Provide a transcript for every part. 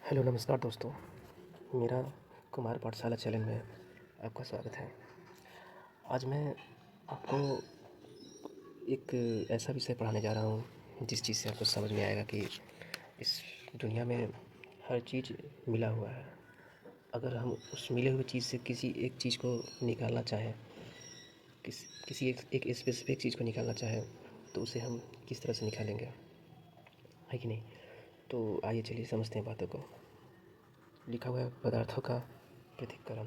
Hello नमस्कार दोस्तों। मेरा कुमार पाठशाला चैनल में आपका स्वागत है। आज मैं आपको एक ऐसा विषय पढ़ाने जा रहा हूँ जिस चीज़ से आपको समझ में आएगा कि इस दुनिया में हर चीज़ मिला हुआ है। अगर हम उस मिले हुए चीज़ से किसी एक चीज़ को निकालना चाहें, किसी एक स्पेसिफिक चीज़ को निकालना चाहें, तो उसे हम किस तरह से निकालेंगे, है कि नहीं? तो आइए चलिए समझते हैं बातों को। लिखा हुआ है पदार्थों का पृथक्करण।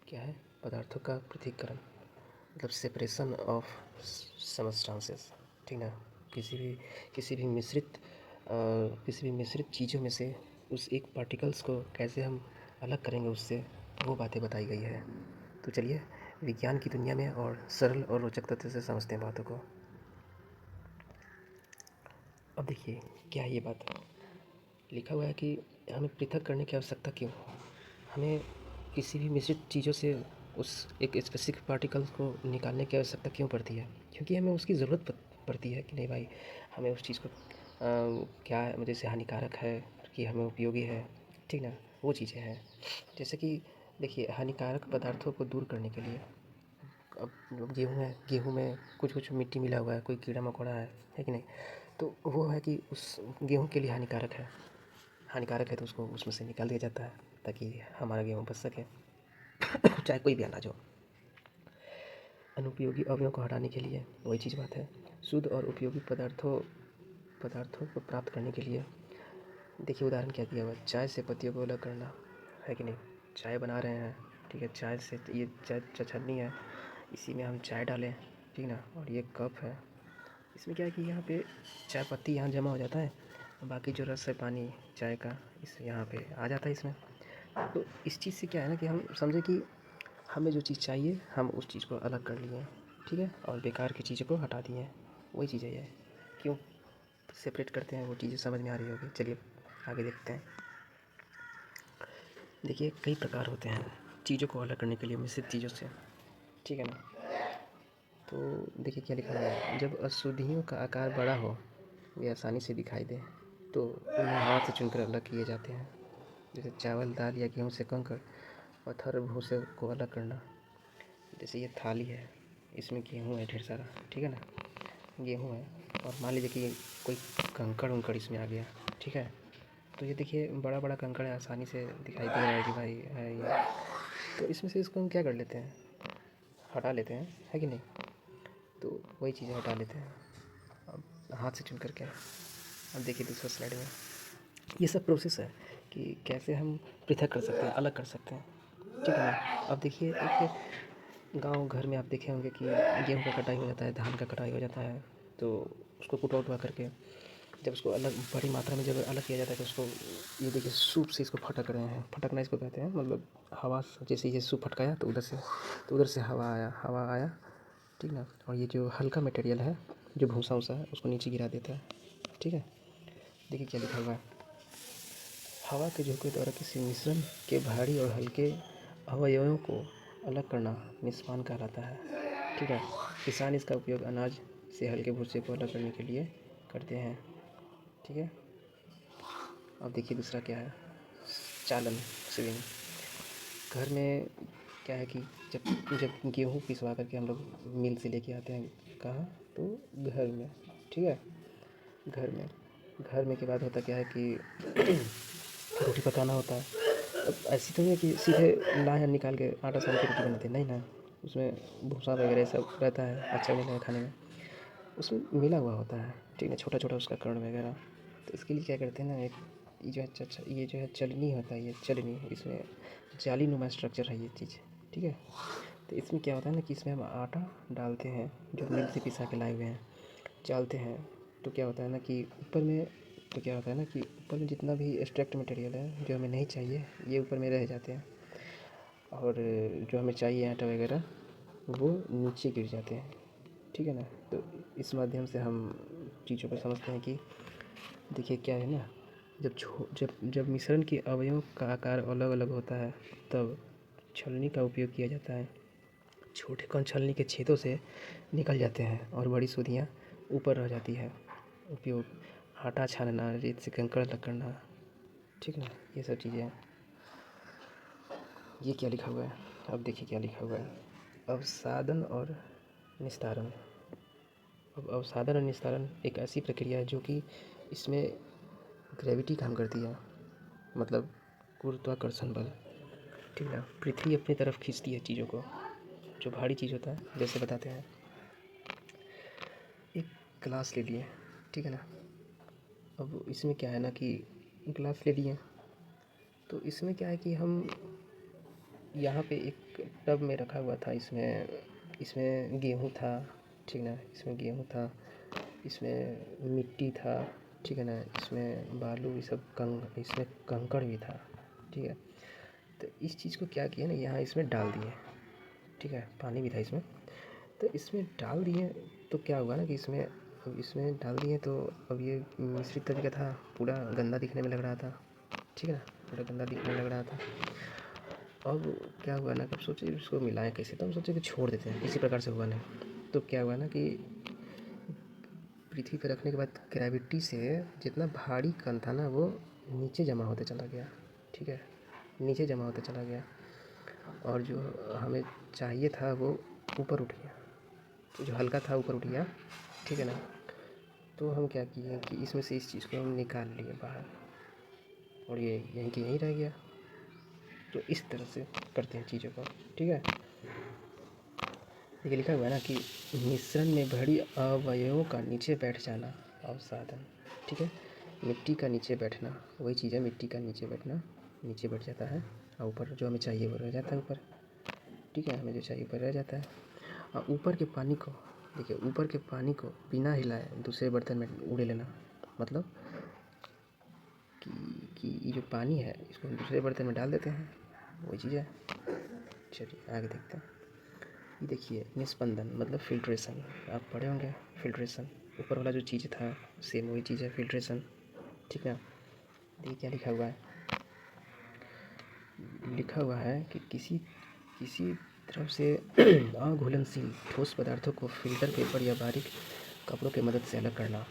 क्या है? पदार्थों का पृथक्करण मतलब सेपरेशन ऑफ सबस्टांसेस, ठीक ना। किसी भी किसी भी मिश्रित किसी भी मिश्रित चीज़ों में से उस एक पार्टिकल्स को कैसे हम अलग करेंगे उससे, वो बातें बताई गई है। तो चलिए विज्ञान की दुनिया में और सरल और रोचक तथ्य से समझते हैं बातों को। अब देखिए क्या है ये बात। लिखा हुआ है कि हमें पृथक करने की आवश्यकता क्यों, हमें किसी भी मिश्रित चीज़ों से उस एक स्पेसिफिक पार्टिकल्स को निकालने की आवश्यकता क्यों पड़ती है? क्योंकि हमें उसकी ज़रूरत पड़ती है कि नहीं भाई, हमें उस चीज़ को क्या है, जैसे हानिकारक है कि हमें उपयोगी है, ठीक ना, वो चीज़ें हैं। जैसे कि देखिए हानिकारक पदार्थों को दूर करने के लिए, अब गेहूँ है, गेहूँ में कुछ कुछ मिट्टी मिला हुआ है, कोई कीड़ा मकोड़ा है कि नहीं? तो वो है कि उस गेहूँ के लिए हानिकारक है तो उसको उसमें से निकाल दिया जाता है ताकि हमारा गेहूँ बच सके। चाहे कोई भी अनाज हो। अनुपयोगी अवयवों को हटाने के लिए वही चीज़ बात है। शुद्ध और उपयोगी पदार्थों को प्राप्त करने के लिए देखिए उदाहरण क्या दिया हुआ है। चाय से पत्तियों को अलग करना, है कि नहीं? चाय बना रहे हैं, ठीक है, चाय से ये चाय छन्नी है, इसी में हम चाय डालें, ठीक ना, और ये कप है। इसमें क्या है कि यहाँ पे चाय पत्ती यहाँ जमा हो जाता है, बाकी जो रस है पानी चाय का इस यहाँ पे आ जाता है इसमें। तो इस चीज़ से क्या है ना कि हम समझे कि हमें जो चीज़ चाहिए हम उस चीज़ को अलग कर लिए, ठीक है, और बेकार की चीज़ों को हटा दिए। वही चीज़ है ये। क्यों सेपरेट करते हैं वो चीज़ें समझ में आ रही होगी। चलिए आगे देखते हैं। देखिए कई प्रकार होते हैं चीज़ों को अलग करने के लिए मिश्रित चीज़ों से, ठीक है ना। तो देखिए क्या लिखा हुआ है। जब अशुद्धियों का आकार बड़ा हो, वे आसानी से दिखाई दे, तो उन्हें हाथ से चुनकर अलग किए जाते हैं। जैसे चावल दाल या गेहूँ से कंकड़, पत्थर भूसे को अलग करना। जैसे ये थाली है, इसमें गेहूँ है ढेर सारा, ठीक है ना, गेहूँ है, और मान लीजिए कि कोई कंकड़ उंकड़ इसमें आ गया, ठीक है। तो ये देखिए बड़ा बड़ा कंकड़ है, आसानी से दिखाई दे रहा है कि भाई है ये। तो इसमें से इसको हम क्या कर लेते हैं, हटा लेते हैं, है कि नहीं? तो वही चीज़ें हटा लेते हैं अब हाथ से चुन करके। अब देखिए दूसरा स्लाइड में ये सब प्रोसेस है कि कैसे हम पृथक कर सकते हैं, अलग कर सकते हैं, ठीक है ना। अब देखिए एक गांव घर में आप देखे होंगे कि गेहूं का कटाई हो जाता है, धान का कटाई हो जाता है, तो उसको कुटा उटवा करके जब उसको अलग बड़ी मात्रा में जब अलग किया जाता है तो उसको ये देखिए सूप से इसको फटक रहे हैं। फटकना इसको कहते हैं, मतलब हवा से, जैसे ये सूप फटकाया तो उधर से हवा आया, ठीक ना, और ये जो हल्का मटेरियल है जो भूसा वूसा है उसको नीचे गिरा देता है, ठीक है। देखिए क्या लिखा हुआ है। हवा के झोंके द्वारा किसी मिश्रण के भारी और हल्के अवयवों को अलग करना निष्पादन कहलाता है, ठीक है। किसान इसका उपयोग अनाज से हल्के भूसे को अलग करने के लिए करते हैं, ठीक है। अब देखिए दूसरा क्या है, चालन स्विंग। घर में क्या है कि जब जब गेहूँ पिसवा करके हम लोग मिल से लेके आते हैं, कहाँ, तो घर में, ठीक है। घर में के बाद होता क्या है कि रोटी पकाना होता है। अब ऐसी तो नहीं है कि सीधे लाए निकाल के आटा सान के रोटी बनाते हैं, नहीं ना, उसमें भूसा वगैरह सब रहता है, अच्छा नहीं लगता खाने में, उसमें मिला हुआ होता है, ठीक है, छोटा छोटा उसका कण वगैरह। तो इसके लिए क्या करते हैं ना, एक ये जो है ये जो है चलनी होता है, ये चलनी, इसमें जाली नुमा स्ट्रक्चर है ये चीज़, ठीक है। तो इसमें क्या होता है ना कि इसमें हम आटा डालते हैं जो मिल से पिसा के लाए हुए हैं, डालते हैं। तो क्या होता है ना कि ऊपर में, तो क्या होता है ना कि ऊपर में जितना भी एक्सट्रैक्ट मटेरियल है जो हमें नहीं चाहिए ये ऊपर में रह जाते हैं, और जो हमें चाहिए आटा वगैरह वो नीचे गिर जाते हैं, ठीक है ना। तो इस माध्यम से हम चीज़ों को समझते हैं कि देखिए क्या है ना, जब मिश्रण के अवयवों का आकार अलग अलग होता है तब छलनी का उपयोग किया जाता है। छोटे कण छलनी के छेदों से निकल जाते हैं और बड़ी सुर्रियाँ ऊपर रह जाती है। उपयोग आटा छानना, रेत से कंकड़ अलग करना, ठीक है ना। ये सब चीज़ें हैं। ये क्या लिखा हुआ है, अब देखिए क्या लिखा हुआ है, अवसादन और निस्तारण। अब अवसादन और निस्तारण एक ऐसी प्रक्रिया है जो कि इसमें ग्रेविटी काम करती है, मतलब गुरुत्वाकर्षण बल, ठीक है ना। पृथ्वी अपनी तरफ खींचती है चीज़ों को, जो भारी चीज़ होता है। जैसे बताते हैं, एक ग्लास ले लिए, ठीक है ना। अब इसमें क्या है ना कि ग्लास ले लिए, तो इसमें क्या है कि हम यहाँ पे एक टब में रखा हुआ था, इसमें इसमें गेहूँ था, ठीक ना, इसमें गेहूँ था, इसमें मिट्टी था, ठीक है ना, इसमें बालू, ये सब इसमें कंकड़ भी था, ठीक है। तो इस चीज़ को क्या किया ना, यहाँ इसमें डाल दिए, ठीक है, पानी भी था इसमें, तो इसमें डाल दिए। तो क्या हुआ ना कि इसमें डाल दिए, तो अब ये मिश्रित तरीका था, पूरा गंदा दिखने में लग रहा था, ठीक है ना, पूरा गंदा दिखने लग रहा था। अब क्या हुआ ना, कब सोचे इसको मिलाएं कैसे, तो हम सोचे कि छोड़ देते हैं, इसी प्रकार से हुआ नहीं। तो क्या हुआ ना कि पृथ्वी पर रखने के बाद ग्रेविटी से जितना भारी कण था ना, वो नीचे जमा होते चला गया, ठीक है, नीचे जमा होता चला गया, और जो हमें चाहिए था वो ऊपर उठ गया, तो जो हल्का था ऊपर उठ गया, ठीक है ना। तो हम क्या किए कि इसमें से इस चीज़ को हम निकाल लिए बाहर, और ये यहीं की यहीं रह गया। तो इस तरह से करते हैं चीज़ों को, ठीक है। देखिए लिखा हुआ है ना कि मिश्रण में भरी अवयवों का नीचे बैठ जाना अवसादन, ठीक है। मिट्टी का नीचे बैठना, वही चीज़ है, मिट्टी का नीचे बैठना, नीचे बैठ जाता है, और ऊपर जो हमें चाहिए वो रह जाता है ऊपर, ठीक है, हमें जो चाहिए ऊपर रह जाता है। और ऊपर के पानी को देखिए, ऊपर के पानी को बिना हिलाए दूसरे बर्तन में उड़े लेना, मतलब कि ये जो पानी है इसको हम दूसरे बर्तन में डाल देते हैं, वही चीज़ है। चलिए आगे देखते हैं। ये देखिए निस्पंदन मतलब फिल्ट्रेशन, आप पढ़े होंगे फिल्ट्रेशन, ऊपर वाला जो चीज़ था सेम वही चीज़ है फिल्ट्रेशन, ठीक है। देखिए क्या लिखा हुआ है, लिखा हुआ है कि किसी किसी तरफ से अघुलनशील ठोस पदार्थों को फिल्टर पेपर या बारीक कपड़ों की मदद से अलग करना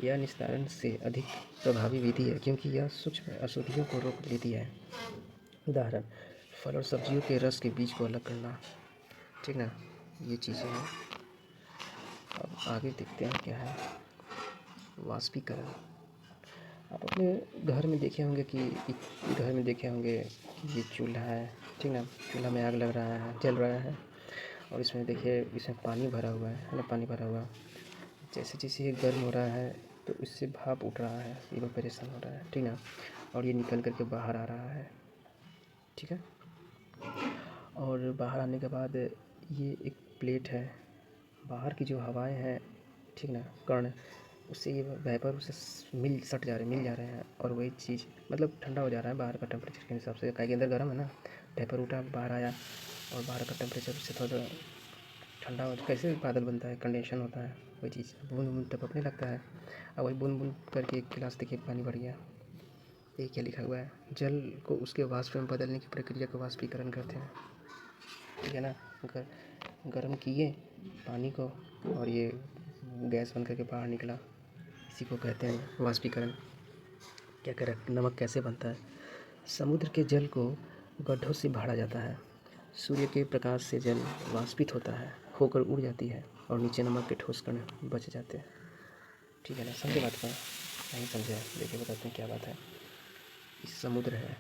यह निस्तारण से अधिक प्रभावी विधि है, क्योंकि यह सूक्ष्म अशुद्धियों को रोक लेती है। उदाहरण, फल और सब्जियों के रस के बीज को अलग करना, ठीक ना, ये चीज़ें हैं। अब आगे देखते हैं क्या है, वाष्पीकरण। आप अपने घर में देखे होंगे कि ये चूल्हा है, ठीक ना, चूल्हा में आग लग रहा है, जल रहा है, और इसमें देखिए इसमें पानी भरा हुआ है ना, पानी भरा हुआ, जैसे जैसे ये गर्म हो रहा है तो इससे भाप उठ रहा है, इवेपोरेशन हो रहा है, ठीक ना, और ये निकल करके बाहर आ रहा है, ठीक है। और बाहर आने के बाद ये एक प्लेट है, बाहर की जो हवाएं हैं, ठीक ना, कण, उससे ये वेपर उससे मिल जा रहे हैं, और वही चीज़ मतलब ठंडा हो जा रहा है बाहर का टेम्परेचर के हिसाब से, काहे कि अंदर गर्म है ना, वेपर उठा बाहर आया, और बाहर का टेम्परेचर उससे थोड़ा ठंडा हो, कैसे बादल बनता है, कंडेंशन होता है, वही चीज़ बूंद बूंद टपकने लगता है, और वही बूंद बूंद करके एक गिलास देखिए पानी भर गया। ये क्या लिखा हुआ है, जल को उसके वाष्प में बदलने की प्रक्रिया को वाष्पीकरण कहते हैं, ठीक है ना। गर्म किए पानी को, और ये गैस बन करके बाहर निकला, इसी को कहते हैं वाष्पीकरण। क्या करें, नमक कैसे बनता है, समुद्र के जल को गड्ढों से भरा जाता है, सूर्य के प्रकाश से जल वाष्पित होता है, होकर उड़ जाती है, और नीचे नमक के ठोस कण बच जाते हैं, ठीक है ना। समझे बात को, नहीं समझे देखिए बताते हैं क्या बात है। इस समुद्र है,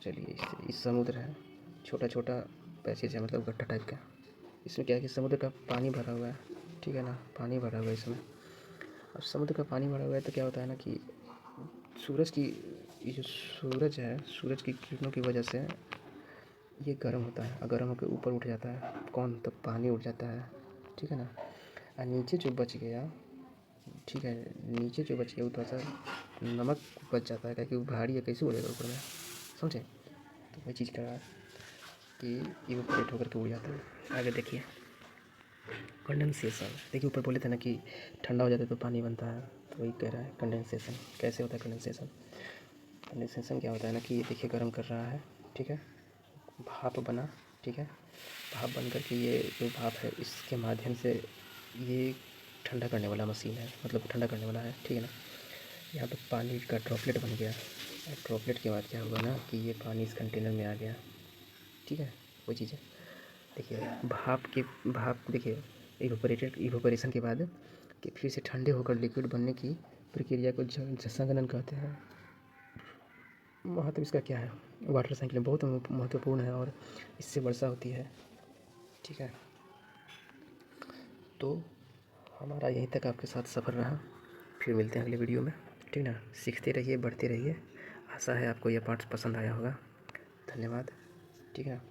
चलिए इस समुद्र है, छोटा छोटा पैसेज है, मतलब गड्ढा टाइप का, इसमें क्या है कि समुद्र का पानी भरा हुआ है, ठीक है ना, पानी भरा हुआ है इसमें। अब समुद्र का पानी भरा हुआ है तो क्या होता है ना कि सूरज की, ये जो सूरज है, सूरज की किरणों की वजह से ये गर्म होता है, और गर्म होकर ऊपर उठ जाता है, कौन, तो पानी उठ जाता है, ठीक है ना। और नीचे जो बच गया, ठीक है, नीचे जो बच गया वो थोड़ा सा नमक बच जाता है, क्योंकि वो भारी है, कैसे उड़ेगा ऊपर में, समझे। तो वही चीज़ का कि इवेपोरेट होकर के उड़ जाता है। आगे देखिए कंडेंसेशन, देखिए ऊपर बोले थे ना कि ठंडा हो जाता है तो पानी बनता है, तो वही कह रहा है कंडेंसेशन कैसे होता है। कंडेंसेशन क्या होता है ना कि देखिए गर्म कर रहा है, ठीक है, भाप बना, ठीक है, भाप बन करके ये जो भाप है इसके माध्यम से ये ठंडा करने वाला मशीन है, मतलब ठंडा करने वाला है, ठीक है ना। यहाँ पे पानी का ड्रॉपलेट बन गया और ड्रॉपलेट के बाद क्या हुआ ना कि ये पानी इस कंटेनर में आ गया। ठीक है, वही चीज़ है। देखिए भाप देखिए इवोपरेशन के बाद कि फिर से ठंडे होकर लिक्विड बनने की प्रक्रिया को संघनन कहते हैं। महत्व इसका क्या है, वाटर साइकिल बहुत महत्वपूर्ण है और इससे वर्षा होती है। ठीक है, तो हमारा यहीं तक आपके साथ सफ़र रहा। फिर मिलते हैं अगले वीडियो में। ठीक ना, सीखते रहिए, बढ़ते रहिए। आशा है आपको यह पाठ पसंद आया होगा। धन्यवाद। ठीक है।